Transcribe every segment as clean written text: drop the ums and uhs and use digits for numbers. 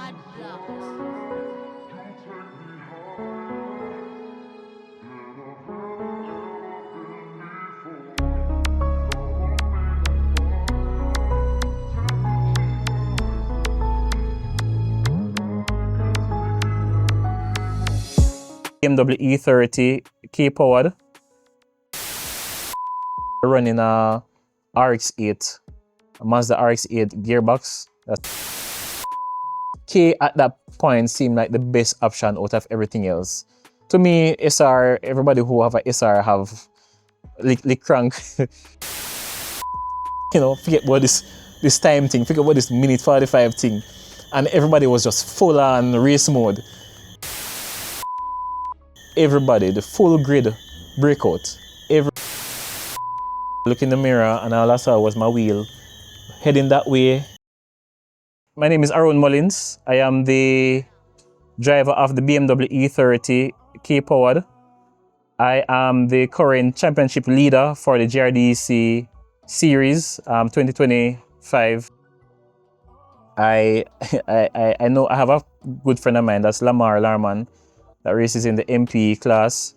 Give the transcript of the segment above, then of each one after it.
BMW E30 key powered, running a RX-8, a Mazda RX-8 gearbox. K at that point seemed like the best option out of everything else. To me, SR, everybody who have a SR have lick crank. You know, forget about this time thing, forget about this minute 45 thing. And everybody was just full on race mode. Everybody, the full grid breakout. Look in the mirror and all I saw was my wheel heading that way. My name is Arone Mullings. I am the driver of the BMW E30 key powered. I am the current championship leader for the GRDC series 2025. I know I have a good friend of mine, that's Lamar Larman, that races in the MP class.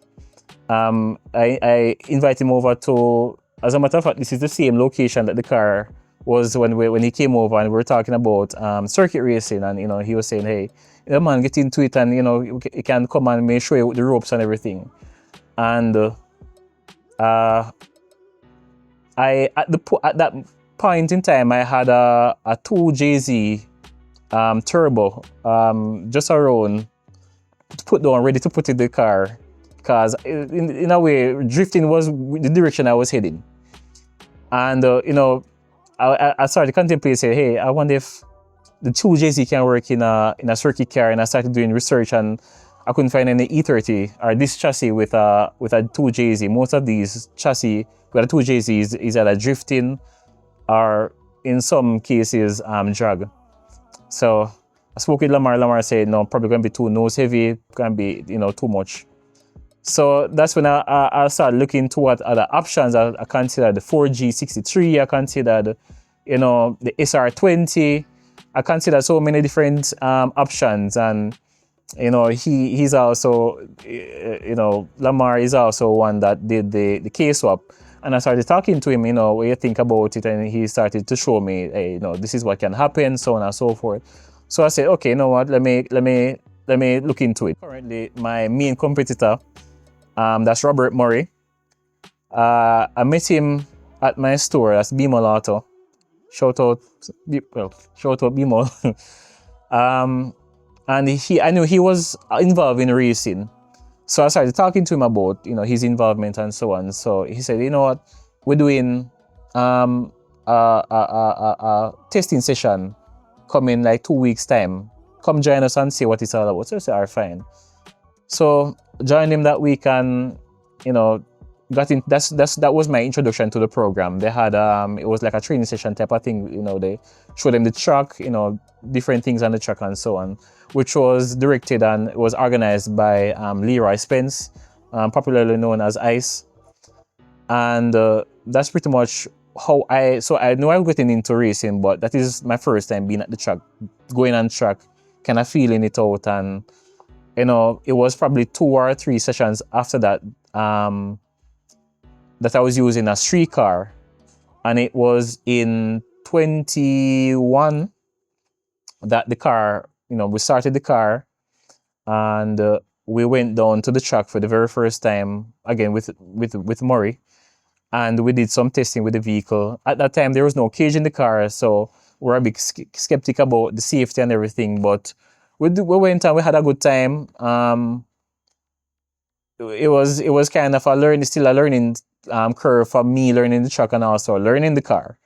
I invite him over to, as a matter of fact, this is the same location that the car was when he came over, and we were talking about circuit racing, and you know, he was saying, hey, man, get into it, and you know, you can come and make show you the ropes and everything. And at that point in time, I had a 2JZ turbo just around to put down, ready to put in the car, because in a way, drifting was the direction I was heading. And you know, I started contemplating, say, hey, I wonder if the 2JZ can work in a circuit car, and I started doing research, and I couldn't find any E30 or this chassis with a 2JZ. Most of these chassis with a 2JZ is either drifting or in some cases drag. So I spoke with Lamar. Lamar said, no, probably going to be too nose heavy, going to be, you know, too much. So that's when I started looking toward other options. I considered the 4G63, I considered, you know, the SR20. I considered so many different options, and you know, he's also, you know, Lamar is also one that did the K-swap. And I started talking to him, you know, what you think about it, and he started to show me, hey, you know, this is what can happen, so on and so forth. So I said, okay, you know what, let me look into it. Currently, my main competitor, that's Robert Murray. I met him at my store, that's Bimol Auto. Shout out Bimol. And I knew he was involved in racing. So I started talking to him about, you know, his involvement and so on. So he said, you know what, we're doing a testing session coming like 2 weeks time. Come join us and see what it's all about. So I said, all right, fine. So joined him that week, and you know, that was my introduction to the program. They had it was like a training session type of thing. You know, they showed them the truck, you know, different things on the truck and so on, which was directed and was organized by Leroy Spence, popularly known as Ice. And that's pretty much how I knew I was getting into racing, but that is my first time being at the track, going on track, kind of feeling it out. And you know, it was probably 2 or 3 sessions after that that I was using a street car, and it was in 21 that the car, you know, we started the car, and we went down to the track for the very first time again with Murray, and we did some testing with the vehicle. At that time, there was no cage in the car, so we're a bit skeptic about the safety and everything, but we went and we had a good time. It was kind of still a learning curve for me, learning the truck and also learning the car.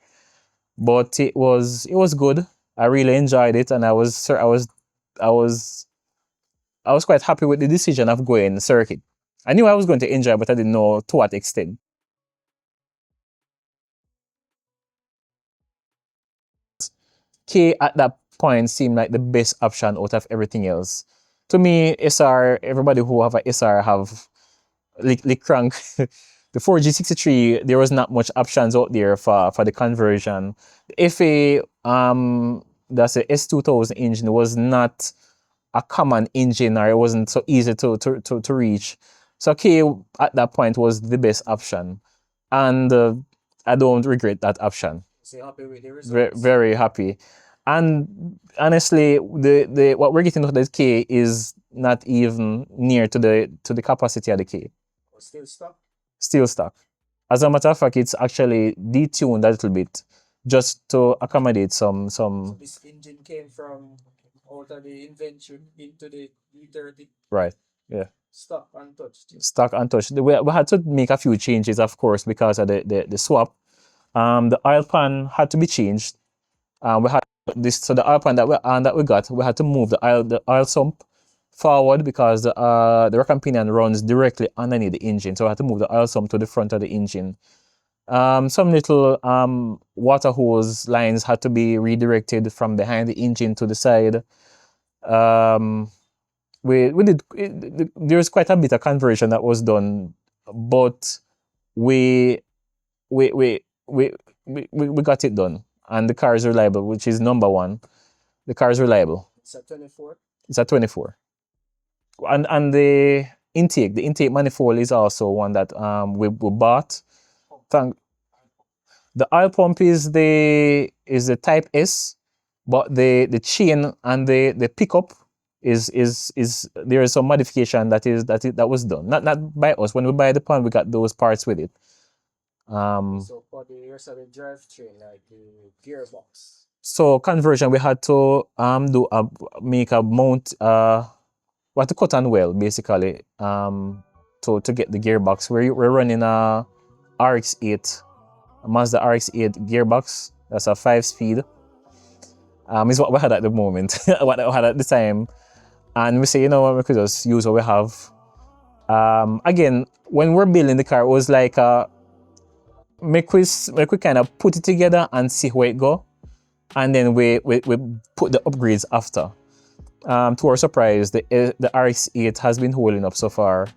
But it was good. I really enjoyed it, and I was quite happy with the decision of going circuit. I knew I was going to enjoy, but I didn't know to what extent. K at that point seemed like the best option out of everything else. To me, SR, everybody who have a SR have lick crank. The 4G63, there was not much options out there for the conversion. The FA that's a S2000 engine, was not a common engine, or it wasn't so easy to reach. So K at that point was the best option, and I don't regret that option. So you're happy with the Very, results? very happy. And honestly, the what we're getting with the K is not even near to the capacity of the K. Or still stuck? Still stuck. As a matter of fact, it's actually detuned a little bit just to accommodate some So this engine came from out of the invention into the E30 right. Yeah. stuck untouched. Stuck untouched. We had to make a few changes, of course, because of the swap. The oil pan had to be changed. We had this, so the oil pan that we got, we had to move the oil sump forward because the rack and pinion runs directly underneath the engine. So I had to move the oil sump to the front of the engine. Some little water hose lines had to be redirected from behind the engine to the side. We did there was quite a bit of conversion that was done, but we we we we we got it done, and the car is reliable, which is number one. The car is reliable. It's a 24. It's a 24, and the intake manifold is also one that we bought. Thank the oil pump is the type S, but the chain and the pickup is there is some modification that was done. Not by us. When we buy the pan, we got those parts with it. So for the rest of the drivetrain, like the gearbox. So conversion, we had to make a mount, we had to cut and weld basically, to get the gearbox. We're running a RX-8, a Mazda RX-8 gearbox. That's a 5-speed. Is what we had at the moment, what we had at the time. And we say, you know what, we could just use what we have. Again, when we're building the car, it was like make we kind of put it together and see where it go, and then we put the upgrades after. To our surprise, the RX-8 has been holding up so far.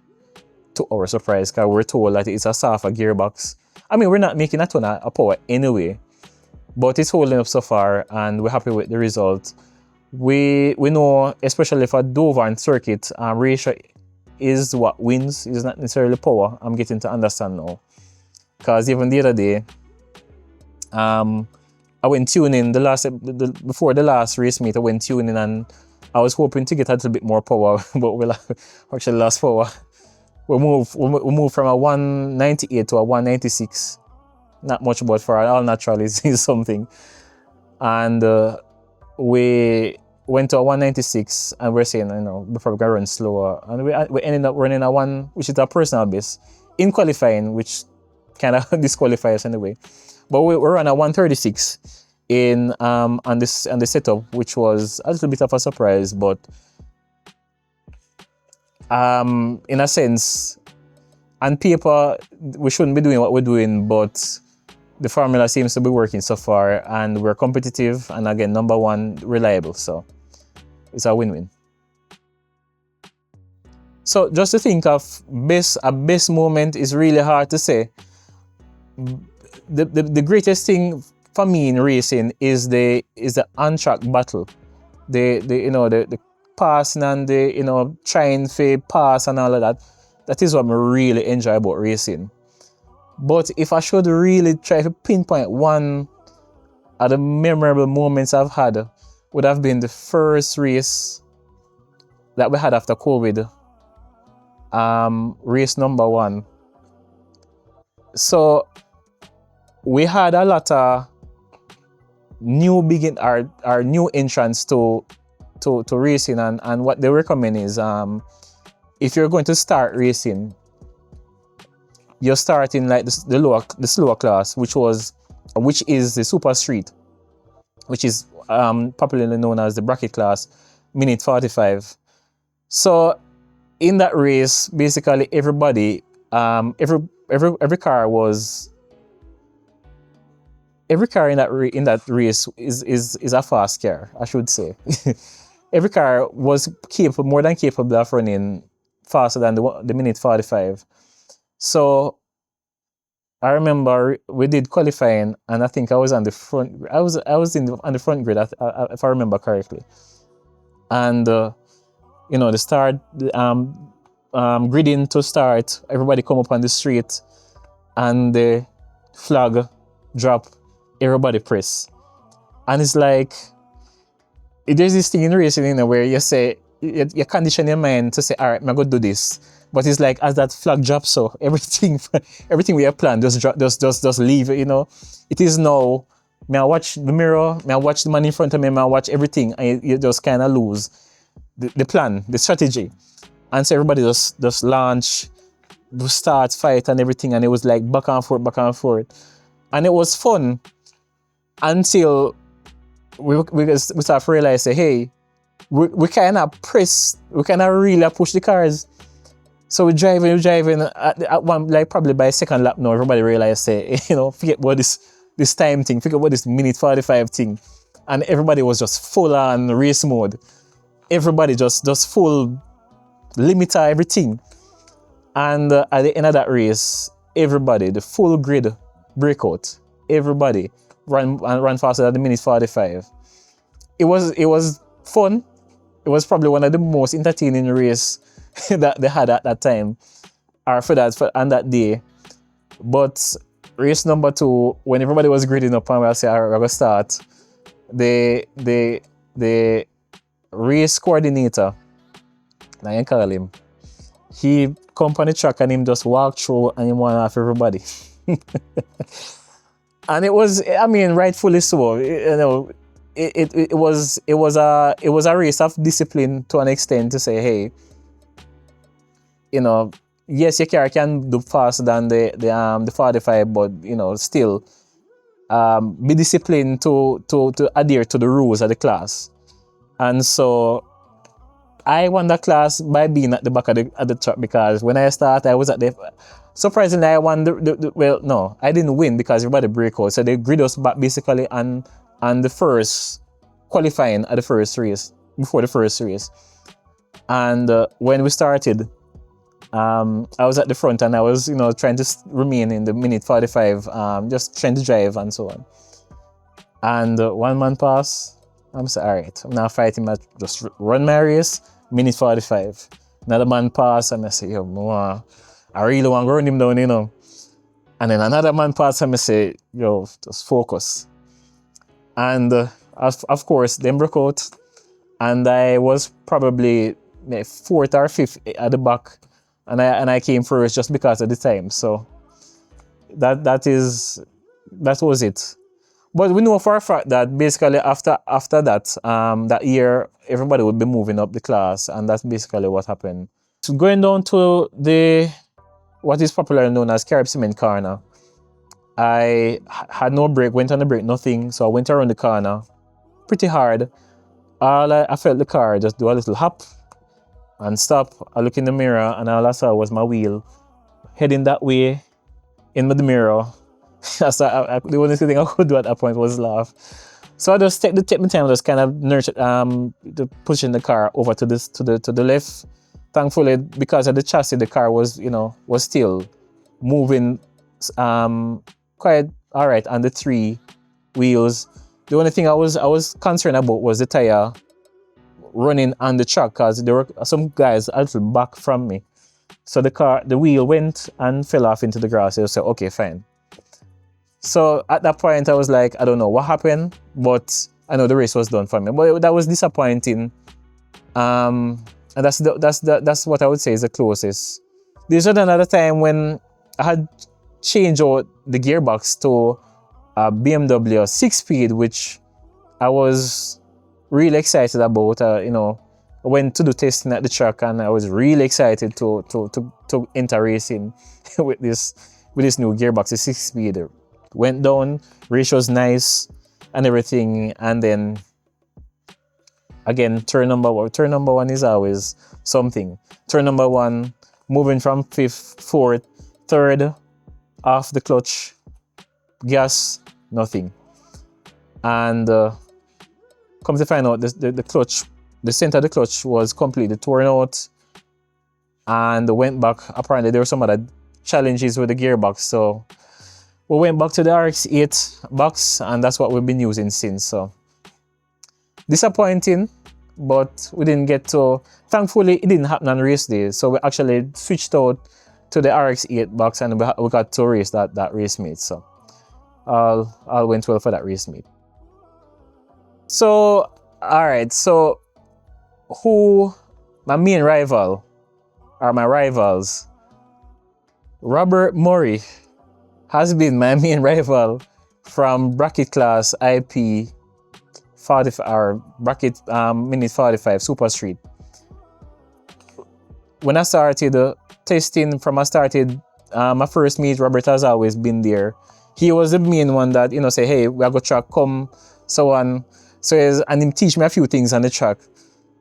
To our surprise, because we're told that it's a softer gearbox. I mean, we're not making a ton of power anyway, but it's holding up so far, and we're happy with the result. We know, especially for Dover and circuit, ratio is what wins. It's not necessarily power. I'm getting to understand now. Because even the other day, I went tuning before the last race meet. I went tuning and I was hoping to get a little bit more power, but we actually lost power. We moved from a 198 to a 196. Not much, but for all natural is something. And we went to a 196, and we're saying, you know, before we can run slower, and we ended up running a one, which is a personal best in qualifying, which kind of disqualifies us anyway. But we ran a 136 in on the setup, which was a little bit of a surprise, but in a sense, on paper we shouldn't be doing what we're doing, but the formula seems to be working so far, and we're competitive, and again, number one, reliable, so it's a win-win. So just to think of a best moment is really hard to say. The greatest thing for me in racing is the on-track battle. The passing and trying to pass and all of that. That is what I really enjoy about racing. But if I should really try to pinpoint one of the memorable moments I've had, would have been the first race that we had after COVID. Race number 1. So we had a lot of new new entrants to racing, and what they recommend is if you're going to start racing, you're starting like the slower class, which is the super street, which is popularly known as the bracket class, minute 45. So in that race, basically everybody, every car in that race is a fast car, I should say. Every car was more than capable of running faster than the minute 45. So I remember we did qualifying, and I think I was on the front. On the front grid, if I remember correctly. And the start, gridding to start. Everybody come up on the street, and the flag drop. Everybody press, and it's like there's this thing in racing, where you say you condition your mind to say, all right, I'm gonna do this. But it's like as that flag drops, so everything we have planned just drop, just leave. It is now. May I watch the mirror? May I watch the man in front of me? May I watch everything? And you just kind of lose the plan, the strategy. And so everybody just launch, start, fight, and everything. And it was like back and forth. And it was fun until we start to realize, say, hey, we kind of press, we kind of really push the cars. So we're driving at one, like probably by second lap now, everybody realized, say, forget about this time thing, forget about this minute 45 thing. And everybody was just full on race mode. Everybody just full limiter, everything. And at the end of that race, everybody, the full grid breakout, everybody ran faster than the minute 45. It was fun. It was probably one of the most entertaining race that they had at that time, or on that day. But race number 2, when everybody was grading up and we say, all right, we're gonna start, the race coordinator, I can call him, he come on the track and him just walk through and he won off everybody. And it was, rightfully so. It was a race of discipline to an extent, to say, hey, yes, your car can do faster than the 45, but still be disciplined to adhere to the rules of the class. And so I won the class by being at the back of the truck, because when I started, I was at the. Surprisingly, I won well, no, I didn't win because everybody break out. So they grid us back basically on the first qualifying at the first race, before the first race. And when we started, I was at the front and I was, trying to remain in the minute 45, just trying to drive and so on. And one man pass, I'm saying, all right, I'm not fighting, I just run my race, minute 45. Another man pass and I say, yo, I really want to run him down, And then another man pass and I say, yo, just focus. And of course, them broke out, and I was probably 4th or 5th at the back, and I came first just because of the time. So that was it. But we know for a fact that basically after that, that year, everybody would be moving up the class, and that's basically what happened. So going down to what is popularly known as Carib Cement Corner, I had no brake, went on the brake, nothing. So I went around the corner pretty hard. I felt the car just do a little hop and stop. I look in the mirror and all I saw was my wheel heading that way in the mirror. The only thing I could do at that point was laugh. So I just take my time, just kind of nurture, pushing the car over to the left. Thankfully, because of the chassis, the car was still moving quite all right on the 3 wheels. The only thing I was concerned about was the tire running on the track, because there were some guys a little back from me. So the wheel went and fell off into the grass. I said, okay, fine. So at that point, I was like, I don't know what happened, but I know the race was done for me. But that was disappointing. And that's what I would say is the closest. There's another time when I had changed out the gearbox to a BMW 6-speed, which I was really excited about. I went to do testing at the track, and I was really excited to enter racing with this new gearbox, the 6-speed. Went down, race was nice and everything, and then again, turn number 1 is always something. Turn number 1, moving from 5th, 4th, 3rd, off the clutch, gas, nothing. And come to find out, the clutch, the center of the clutch was completely torn out, and went back. Apparently there were some other challenges with the gearbox, so we went back to the RX-8 box, and that's what we've been using since. So disappointing, but we didn't get to. Thankfully, it didn't happen on race day, so we actually switched out to the RX-8 box, and we got to race that race meet. So all went well for that race meet. So all right, so who my main rival are my rivals? Robert Murray has been my main rival from bracket class IP 45 or bracket minute 45 Super Street. When I started testing, from I started my first meet, Robert has always been there. He was the main one that, you know, say, hey, we are going to track, come, so on. So, and him teach me a few things on the track.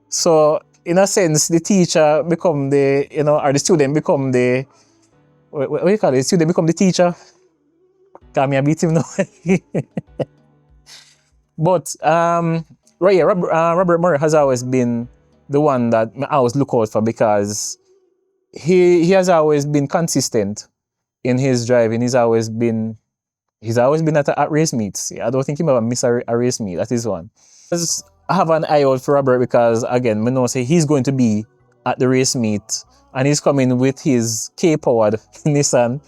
So, in a sense, the teacher become the, you know, or the student become the, what do you call it? The student become the teacher. Because me I beat him now. But, right, yeah, Robert Murray has always been the one that I always look out for, because he has always been consistent in his driving. He's always been at race meets. I don't think he ever miss a race meet. That is one. I have an eye out for Robert, because again, I know say he's going to be at the race meet, and he's coming with his K-powered Nissan.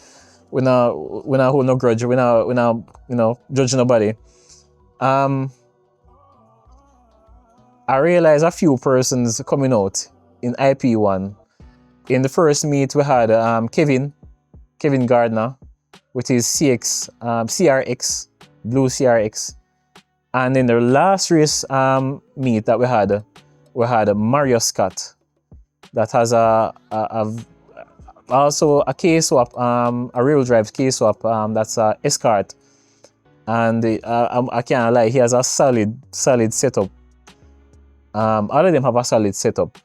We not hold no grudge. We not you know, judge nobody. I realized a few persons coming out in IP1. In the first meet, we had Kevin Gardner with his CRX, blue CRX. And in the last race meet that we had Mario Scott that has also a K-swap, a real drive K-swap, that's a Escort. And I can't lie, he has a solid setup. All of them have a solid setup.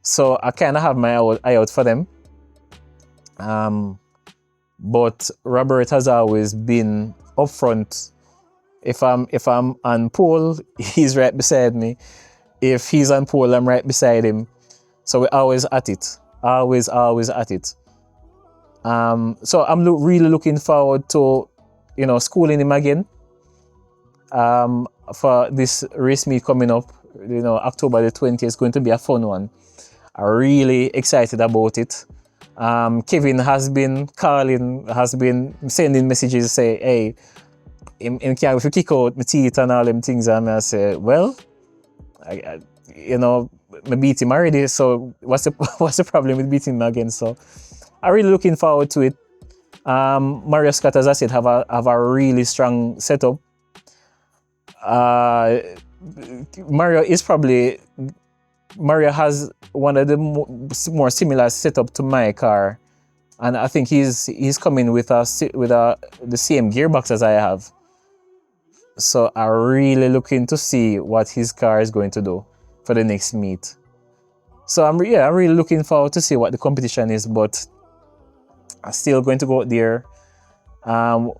So I kind of have my eye out for them. But Robert has always been upfront. If I'm on pole, he's right beside me. If he's on pole, I'm right beside him. So we're always at it. Always at it. So I'm really looking forward to, you know, schooling him again. For this race meet coming up, you know, October the 20th is going to be a fun one. I'm really excited about it. Kevin has been calling, has been sending messages, say, hey, if you kick out my teeth and all them things, and I say, well, you know, I beat him already, so what's the problem with beating him again? So I'm really looking forward to it. Mario Scott, as I said, have a really strong setup. Mario has one of the more similar setup to my car, and I think he's coming with the same gearbox as I have. So I'm really looking to see what his car is going to do for the next meet. So I'm really looking forward to see what the competition is, but I'm still going to go out there.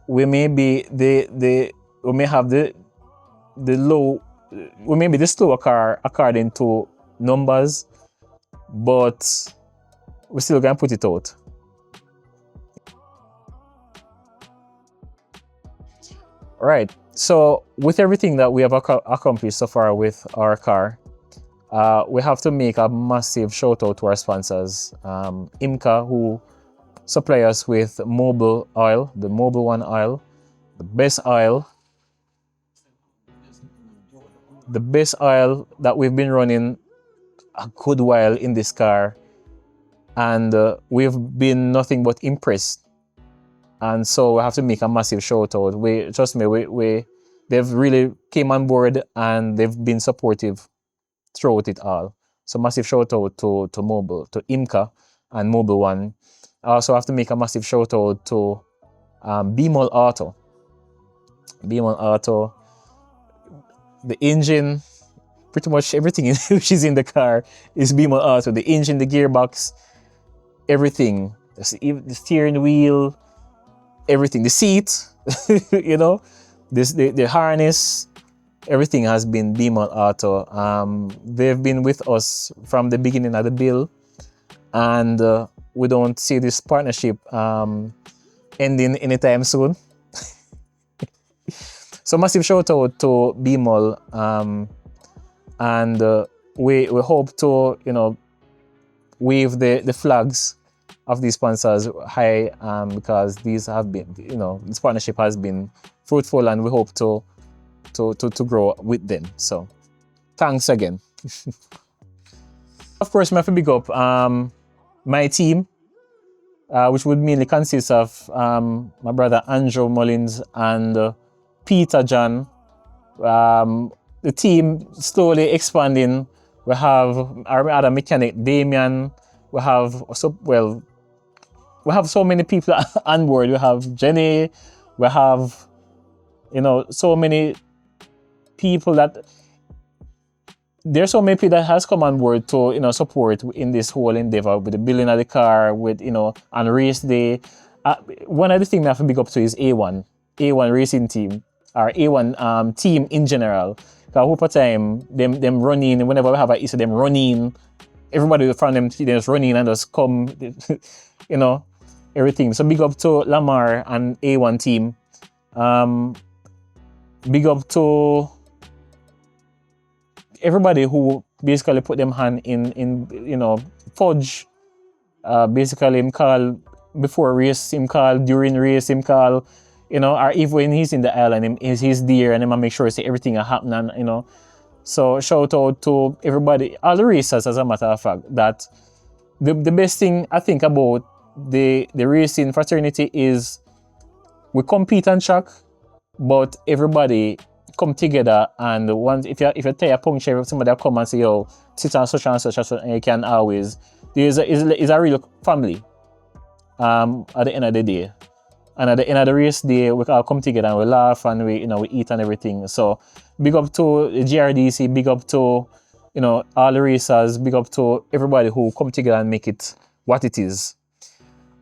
We may be the slower car according to numbers, but we're still gonna put it out. Right. So with everything that we have accomplished so far with our car, we have to make a massive shout out to our sponsors, IMCA, who supply us with Mobil oil, the Mobil One oil, the best oil that we've been running a good while in this car, and we've been nothing but impressed. And so we have to make a massive shout out. Trust me, they've really came on board and they've been supportive throughout it all. So massive shout out to Mobil, to IMCA and Mobil One. I also have to make a massive shout out to BMall Auto. BMall Auto, the engine, pretty much everything which is in the car is BMall Auto. The engine, the gearbox, everything, the steering wheel, everything, the seat, you know, the harness, everything has been BMall Auto. They've been with us from the beginning of the build, and we don't see this partnership ending anytime soon. So massive shout out to BMOL, and we hope to, you know, wave the flags of these sponsors high, because these have been, you know, this partnership has been fruitful, and we hope to grow with them. So thanks again. Of course, I have to big up my team, which would mainly consist of my brother Andrew Mullings and Peter John. The team slowly expanding. We have our other mechanic Damian. We have so many people on board. We have Jenny. We have, you know, so many people that there's so many people that has come on board to, you know, support in this whole endeavor with the building of the car, with, you know, on race day. One of the things I have to big up to is A1 racing team, or A1 team in general. Because whole time them running, whenever we have a issue, them running, everybody from them just running and just come, you know, everything. So big up to Lamar and A1 team. Big up to everybody who basically put them hand in you know, Fudge. Basically him call before race, him call during race, him call, you know, or even when he's in the island, he's there, and him make sure say everything are happening, you know. So shout out to everybody, all the racers, as a matter of fact, that the best thing I think about the racing fraternity is we compete on track, but everybody come together, and once if you tell a puncture, if somebody come and say, yo, sit on such and such, and you can always, is a real family at the end of the day. And at the end of the race day, we all come together and we laugh and we, you know, we eat and everything. So big up to the GRDC, big up to, you know, all the racers, big up to everybody who come together and make it what it is.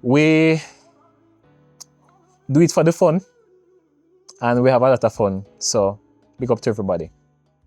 We do it for the fun, and we have a lot of fun. So big up to everybody.